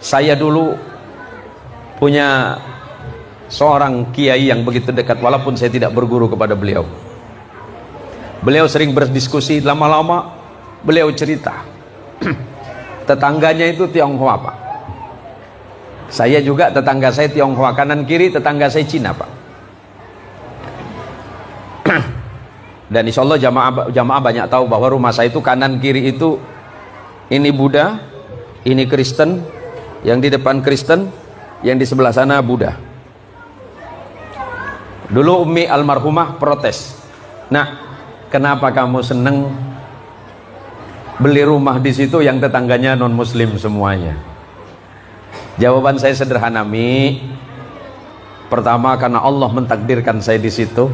Saya dulu punya seorang kiai yang begitu dekat, walaupun saya tidak berguru kepada beliau. Beliau sering berdiskusi, lama-lama beliau cerita tetangganya itu Tionghoa, Pak. Saya juga, tetangga saya Tionghoa, kanan kiri tetangga saya Cina, Pak. Dan insya Allah jamaah banyak tahu bahwa rumah saya itu kanan kiri itu, ini Buddha, ini Kristen, yang di depan Kristen, yang di sebelah sana Buddha. Dulu Umi almarhumah protes, "Nah, kenapa kamu seneng beli rumah di situ yang tetangganya non muslim semuanya?" Jawaban saya sederhana, "Mi, pertama karena Allah mentakdirkan saya di situ.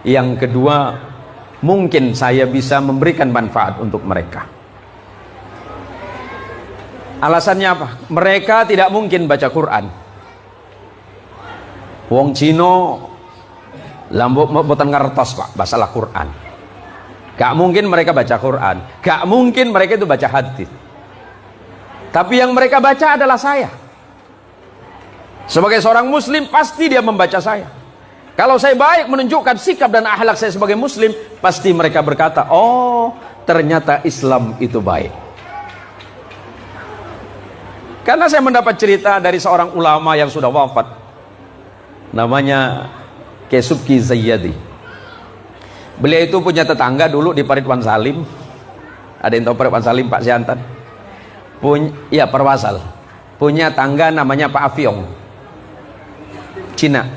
Yang kedua, mungkin saya bisa memberikan manfaat untuk mereka." Alasannya apa? Mereka tidak mungkin baca Quran. Wong Cino lambok boten ngertos, Pak, masalah Quran. Gak mungkin mereka baca Quran, gak mungkin mereka itu baca hadis. Tapi yang mereka baca adalah saya. Sebagai seorang muslim pasti dia membaca saya. Kalau saya baik menunjukkan sikap dan akhlak saya sebagai muslim, pasti mereka berkata, "Oh, ternyata Islam itu baik." Karena saya mendapat cerita dari seorang ulama yang sudah wafat, namanya Kiai Subki Zayyadi. Beliau itu punya tetangga dulu di Paritwan Salim. Ada yang tahu Paritwan Salim, Pak Siantan? Iya, Perwasal. Punya tangga namanya Pak Afiong, Cina.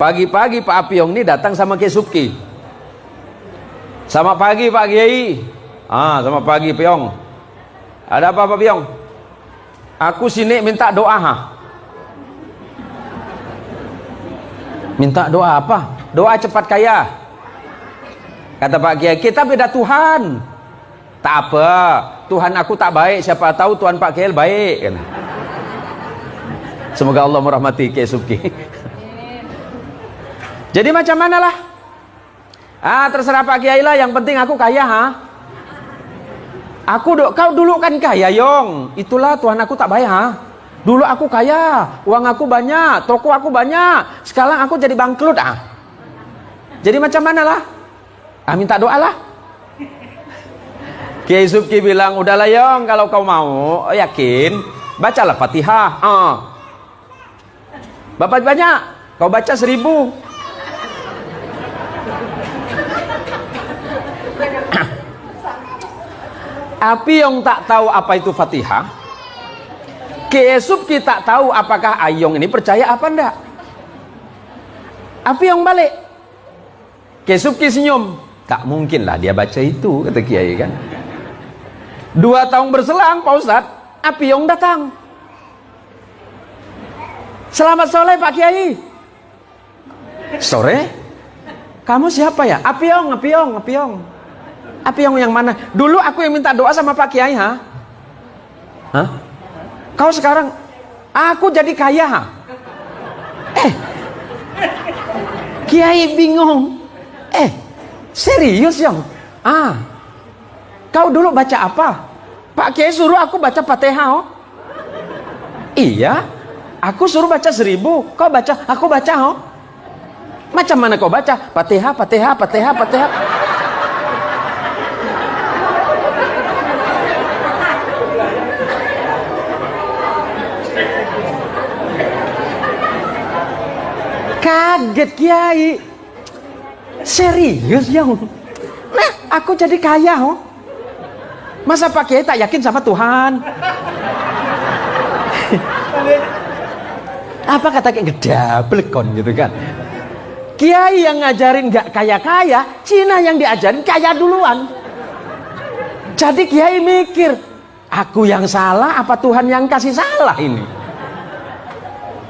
Pagi-pagi Pak Afiong ini datang sama Kiai Subki. "Selamat pagi Pak Kiai." "Selamat pagi Piong. Ada apa Pak Piong?" "Aku sini minta doa." "Minta doa apa?" "Doa cepat kaya." Kata Pak Kiai, "Kita beda Tuhan." "Tak apa, Tuhan aku tak baik, siapa tahu Tuhan Pak Kiai baik." Semoga Allah merahmati Kiai Subki. Jadi macam manalah? Terserah Pak Kiai lah, yang penting aku kaya. Kau dulu kan kaya, Yong. Itulah Tuhan aku tak baik. Dulu aku kaya, uang aku banyak, toko aku banyak. Sekarang aku jadi bangkrut. Jadi macam mana lah? Minta doa lah. Kiai Subki bilang, "Udahlah Yong, kalau kau mau, yakin, bacalah Fatihah. Bapak banyak, kau baca 1000. Api yang tak tahu apa itu Fatihah, Kiai Subki tak tahu apakah Ayong ini percaya apa enggak. Api yang balik, Kiai Subki senyum, "Tak mungkin lah dia baca itu," kata Kiai kan. 2 tahun berselang, Pak Ustadz, Api yang datang. "Selamat sore Pak Kiai." "Sore? Kamu siapa ya?" Apiong. Apiong yang mana? "Dulu aku yang minta doa sama Pak Kiai." "Kau sekarang?" "Aku jadi kaya." Kiai bingung. Serius Yong? Kau dulu baca apa?" "Pak Kiai suruh aku baca Fatihah." "Iya, aku suruh baca 1000, kau baca, aku baca." "Macam mana kau baca?" Fatihah. Kaget Kiai. "Serius Yong? Nah, aku jadi kaya. Masa Pak Kiai tak yakin sama Tuhan?" Apa kata kayak gedablekon gitu kan. Kiai yang ngajarin gak kaya-kaya, Cina yang diajarin kaya duluan. Jadi Kiai mikir, aku yang salah apa Tuhan yang kasih salah ini?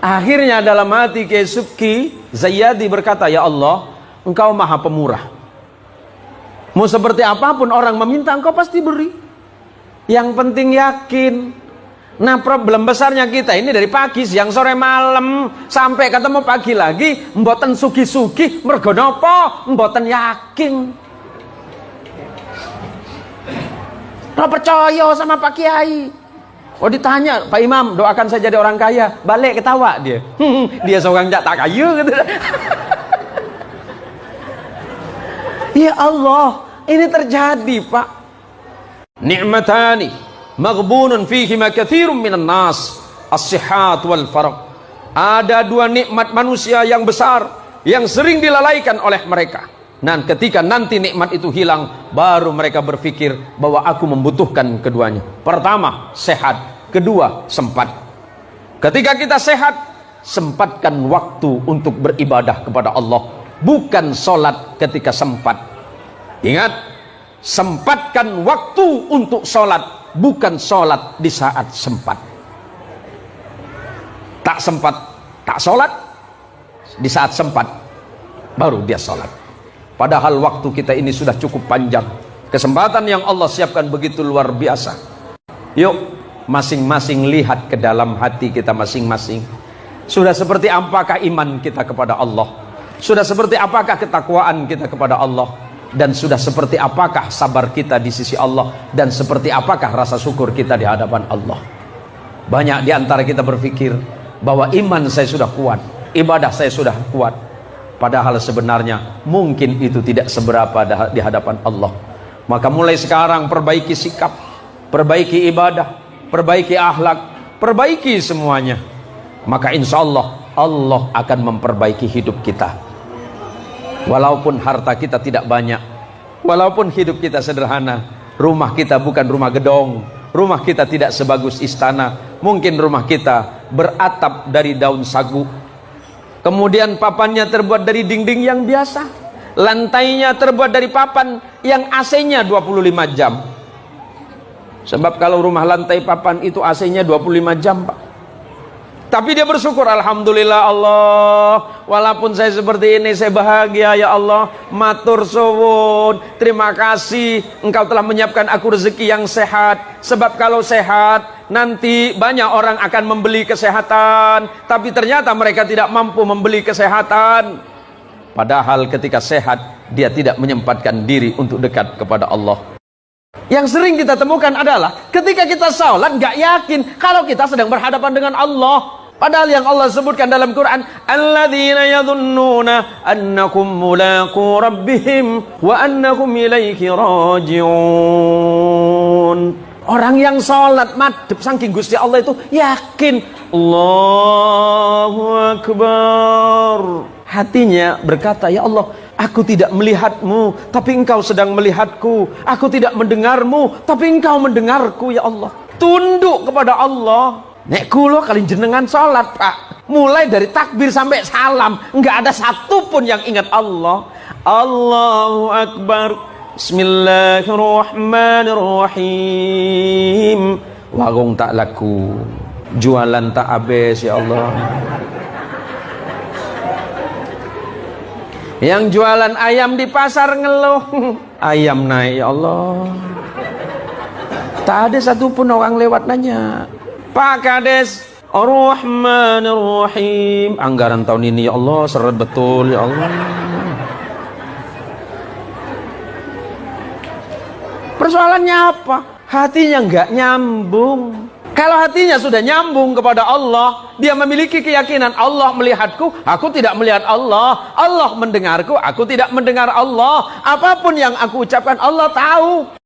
Akhirnya dalam hati Kiai Subki Zayyadi berkata, "Ya Allah, Engkau maha pemurah. Mau seperti apapun orang meminta, Engkau pasti beri. Yang penting yakin." Nah, problem besarnya kita ini dari pagi, siang, sore, malam sampai ketemu pagi lagi, mboten sugi-sugi, mergo napa? Mboten yakin. Ora percaya sama Pak Kiai. Oh ditanya, Pak Imam doakan saya jadi orang kaya, balik ketawa dia. Dia seorang tak kaya gitu. Ya Allah, ini terjadi Pak. Ni'matani maghbunun fihima katsirun minan nas, as-sihat wal faragh. Ada dua nikmat manusia yang besar yang sering dilalaikan oleh mereka. Dan ketika nanti nikmat itu hilang, baru mereka berpikir bahwa aku membutuhkan keduanya. Pertama, sehat. Kedua, sempat. Ketika kita sehat, sempatkan waktu untuk beribadah kepada Allah. Bukan sholat ketika sempat. Ingat, sempatkan waktu untuk sholat, bukan sholat di saat sempat. Tak sempat, tak sholat, di saat sempat, baru dia sholat. Padahal waktu kita ini sudah cukup panjang. Kesempatan yang Allah siapkan begitu luar biasa. Yuk, masing-masing lihat ke dalam hati kita masing-masing. Sudah seperti apakah iman kita kepada Allah? Sudah seperti apakah ketakwaan kita kepada Allah? Dan sudah seperti apakah sabar kita di sisi Allah? Dan seperti apakah rasa syukur kita di hadapan Allah? Banyak di antara kita berpikir bahwa iman saya sudah kuat, ibadah saya sudah kuat. Padahal sebenarnya mungkin itu tidak seberapa di hadapan Allah. Maka mulai sekarang perbaiki sikap, perbaiki ibadah, perbaiki akhlak, perbaiki semuanya. Maka insya Allah, Allah akan memperbaiki hidup kita. Walaupun harta kita tidak banyak, walaupun hidup kita sederhana, rumah kita bukan rumah gedong, rumah kita tidak sebagus istana, mungkin rumah kita beratap dari daun sagu, kemudian papannya terbuat dari dinding yang biasa, lantainya terbuat dari papan yang AC-nya 25 jam. Sebab kalau rumah lantai papan itu AC-nya 25 jam Pak. Tapi dia bersyukur, alhamdulillah Allah, walaupun saya seperti ini saya bahagia ya Allah. Matur suwun, terima kasih Engkau telah menyiapkan aku rezeki yang sehat. Sebab kalau sehat nanti banyak orang akan membeli kesehatan, tapi ternyata mereka tidak mampu membeli kesehatan. Padahal ketika sehat dia tidak menyempatkan diri untuk dekat kepada Allah. Yang sering kita temukan adalah ketika kita sholat gak yakin kalau kita sedang berhadapan dengan Allah. Padahal yang Allah sebutkan dalam Quran, alladzina yadhunnuna annakum mulaqu rabbihim wa annakum ilaihi raji'un. Orang yang sholat madhep saking Gusti Allah itu yakin, Allahu Akbar. Hatinya berkata, ya Allah, aku tidak melihatmu, tapi Engkau sedang melihatku. Aku tidak mendengarmu, tapi Engkau mendengarku, ya Allah. Tunduk kepada Allah. Nek kulo kali jenengan sholat Pak, mulai dari takbir sampai salam, enggak ada satupun yang ingat Allah. Allahu Akbar, Bismillahirrahmanirrahim. Warung tak laku, jualan tak habis, ya Allah. Yang jualan ayam di pasar ngeluh, ayam naik, ya Allah. Tak ada satupun orang lewat nanya, Pak Kades, Ar-Rahmanir-Rahim. Anggaran tahun ini ya Allah seret betul, ya Allah. Persoalannya apa? Hatinya enggak nyambung. Kalau hatinya sudah nyambung kepada Allah, dia memiliki keyakinan Allah melihatku, aku tidak melihat Allah. Allah mendengarku, aku tidak mendengar Allah. Apapun yang aku ucapkan Allah tahu.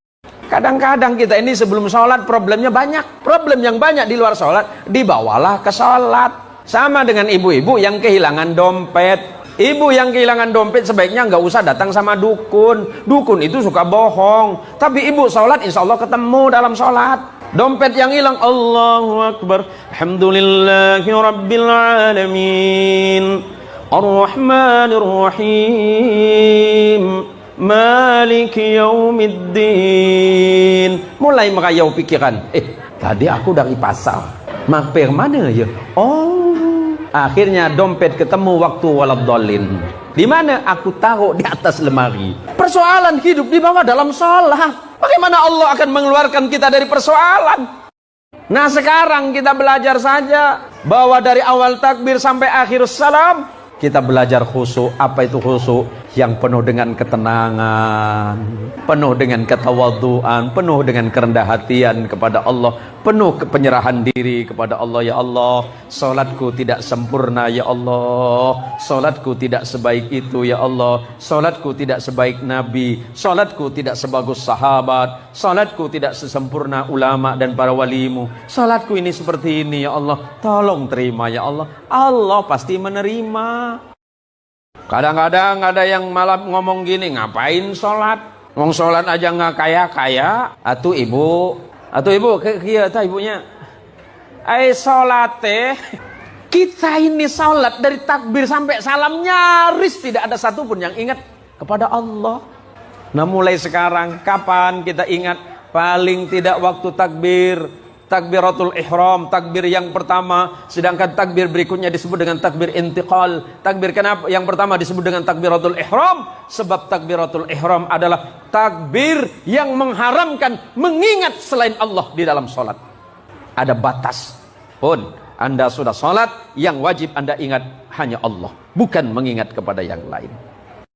Kadang-kadang kita ini sebelum sholat problemnya banyak. Problem yang banyak di luar sholat, dibawalah ke sholat. Sama dengan ibu-ibu yang kehilangan dompet. Ibu yang kehilangan dompet sebaiknya nggak usah datang sama dukun. Dukun itu suka bohong. Tapi ibu sholat insya Allah ketemu dalam sholat. Dompet yang hilang, Allahu Akbar, alhamdulillahi rabbil alamin, Ar-Rahmanir-Rahim, Maliki yaumiddin. Mulai merayau pikiran, tadi aku dari pasar, mampir mana ya? Oh, akhirnya dompet ketemu waktu waladhdallin. Di mana? Aku taruh di atas lemari. Persoalan hidup dibawa dalam sholat. Bagaimana Allah akan mengeluarkan kita dari persoalan? Nah sekarang kita belajar saja bahwa dari awal takbir sampai akhir salam kita belajar khusyuk. Apa itu khusyuk? yang penuh dengan ketenangan, penuh dengan ketawadhuan, penuh dengan kerendah hatian kepada Allah, penuh penyerahan diri kepada Allah. Ya Allah, salatku tidak sempurna ya Allah, salatku tidak sebaik itu ya Allah, salatku tidak sebaik Nabi, salatku tidak sebagus sahabat, salatku tidak sesempurna ulama dan para walimu, salatku ini seperti ini ya Allah, tolong terima ya Allah. Allah pasti menerima. Kadang-kadang ada yang malah ngomong gini, ngapain sholat? Ngomong sholat aja nggak kaya-kaya. Atuh ibu, kia ta ibunya. Sholat kita ini sholat dari takbir sampai salam nyaris tidak ada satupun yang ingat kepada Allah. Nah mulai sekarang kapan kita ingat? Paling tidak waktu takbir, takbiratul ihram, takbir yang pertama, sedangkan takbir berikutnya disebut dengan takbir intiqal. Takbir kenapa yang pertama disebut dengan takbiratul ihram? Sebab takbiratul ihram adalah takbir yang mengharamkan mengingat selain Allah di dalam sholat. Ada batas pun Anda sudah sholat, yang wajib Anda ingat hanya Allah, bukan mengingat kepada yang lain.